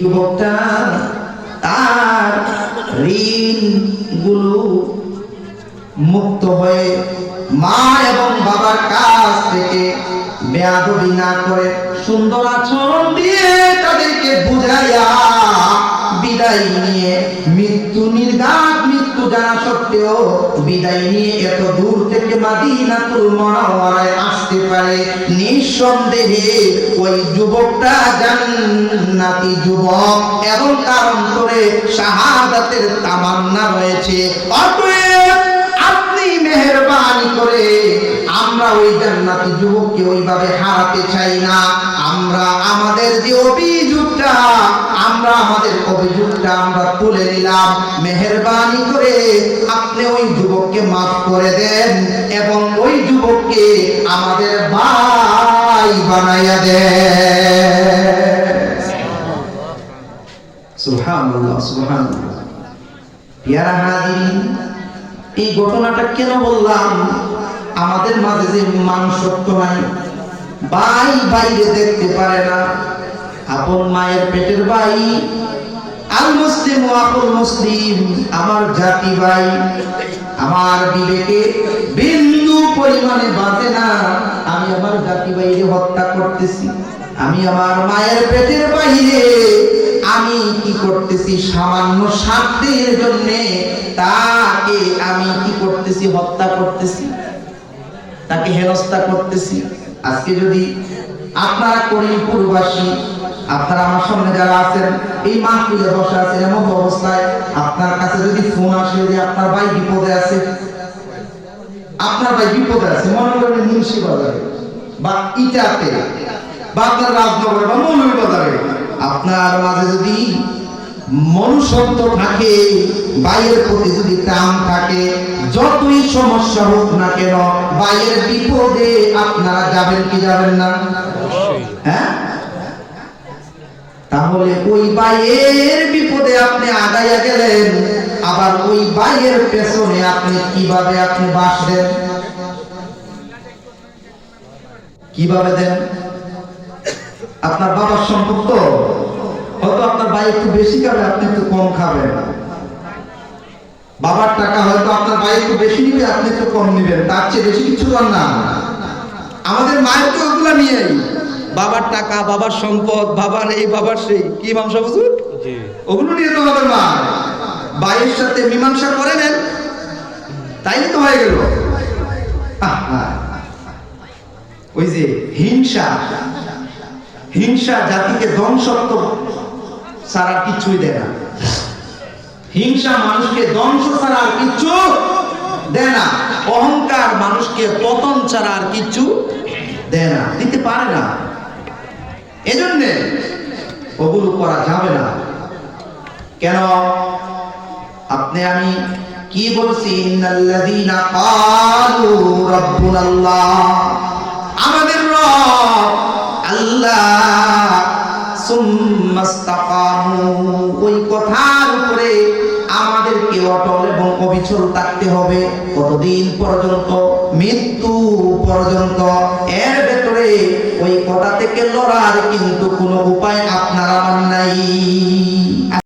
যুবকটা তার ঋণগুলো মুক্ত হয়ে মা এবং বাবার কাছ থেকে বেয়াদবি না করে সুন্দর আচরণ দিয়ে তাদেরকে বুঝাইয়া বিদায় নিয়ে মৃত্যু নির্ঘাত মৃত্যু জানা সত্ত্বেও বিদায় নিয়ে এত দূর থেকে মদিনাতুল মুনাওয়ারায় আসতে পারে, নিঃসন্দেহে ওই যুবকটা জান্নাতি যুবক এবং তার অন্তরে শাহাদাতের তামান্না রয়েছে। অতএব আপনি মেহেরবানি করে আমরা ওই জান্নাতি যুবককে ওইভাবে হারাতে চাই না। আমরা আমাদের যে অভিযোগটা আমরা তুলে নিলাম। মেহেরবানি করে আপনি ওই যুবককে মাফ করে দেন এবং ওই যুবককে আমাদের ভাই বানাইয়া দেন। সুবহানাল্লাহ, সুবহানাল্লাহ। প্রিয় হাজিরিন, এই ঘটনাটা কেন বললাম? আমাদের মাঝে যে মানুষত্ব নাই, ভাই বাইরে দেখতে পারে না, আপন মায়ের পেটের ভাই, আল মুসলিম ও আকুল মুসলিম, আমার জাতি ভাই, আমার বিবেকে বিন্দু পরিমাণে বাঁচে না আমি আমার জাতি ভাইকে হত্যা করতেছি। আমি আমার মায়ের পেটের বাইরে আমি কি করতেছি? সামান্য স্বার্থের জন্য তাকে আমি কি করতেছি? হত্যা করতেছি, তাকে হেনস্থা করতেছি। আজকে যদি আপনারা করিমপুরবাসী, আপনারা আমার সামনে যারা আছেন, এই মাহফিলে বসে আছেন, এমন অবস্থায় আপনার কাছে যদি ফোন আসে যে আপনার ভাই বিপদে আছে, মনে করেন মুন্সি বাজারে বা ইটাতে বা আপনার রাজনগরে বা মৌলভী বাজারে, আপনার মাঝে যদি মনুষ্যত্ব থাকে, ভাইয়ের প্রতি যদি টান থাকে, যতই সমস্যা হোক না কেন, ভাইয়ের বিপদে আপনারা যাবেন কি যাবেন না? হ্যাঁ, তাহলে ওই ভাইয়ের বিপদে আপনি আগাইয়া গেলেন, আবার ওই ভাইয়ের পেছনে আপনি কিভাবে বাস দেন, কিভাবে দেন? আপনার বাবার সম্পদ তো হয়তো আপনার ভাই একটু বেশি খাবে, আপনি একটু কম খাবেন। বাবার টাকা হয়তো আপনার ভাই একটু বেশি নিবে, আপনি একটু কম নিবেন, তার চেয়ে বেশি কিছু না। আমাদের মায়ের তো ওগুলা নিয়েই, বাবার টাকা, বাবার সম্পদ, বাবার এই বাবার সেই, কি মাংসা বুঝুন, ওগুলো নিয়ে তো আমাদের মা ভাইয়ের সাথে মীমাংসা করে নেন, তাই তো হয়ে গেল। ওই যে হিংসা জাতিকে ধ্বংসত্ব ছাড়া কিছুই দেয় না। হিংসা মানুষকে ধ্বংস ছাড়া আর কিছু দেয় না। অহংকার মানুষকে পতন ছাড়া আর কিছু দেয় না, দিতে পারে না। এজন্য ওগুলো করা যাবে না। কেন? আপনি আমি কি বলছি? ইন্নাল্লাযীনা ক্বালু রাব্বুনাল্লাহ, আমাদের রব আল্লাহ, সুম্মাস্তাকামু, ওই কথার উপরে আমাদেরকে অটল এবং অবিচল থাকতে হবে। কতদিন পর্যন্ত? মৃত্যু পর্যন্ত। এর ভেতরে ওই কথা থেকে লড়ার কিন্তু কোনো উপায় আপনার আমার নাই।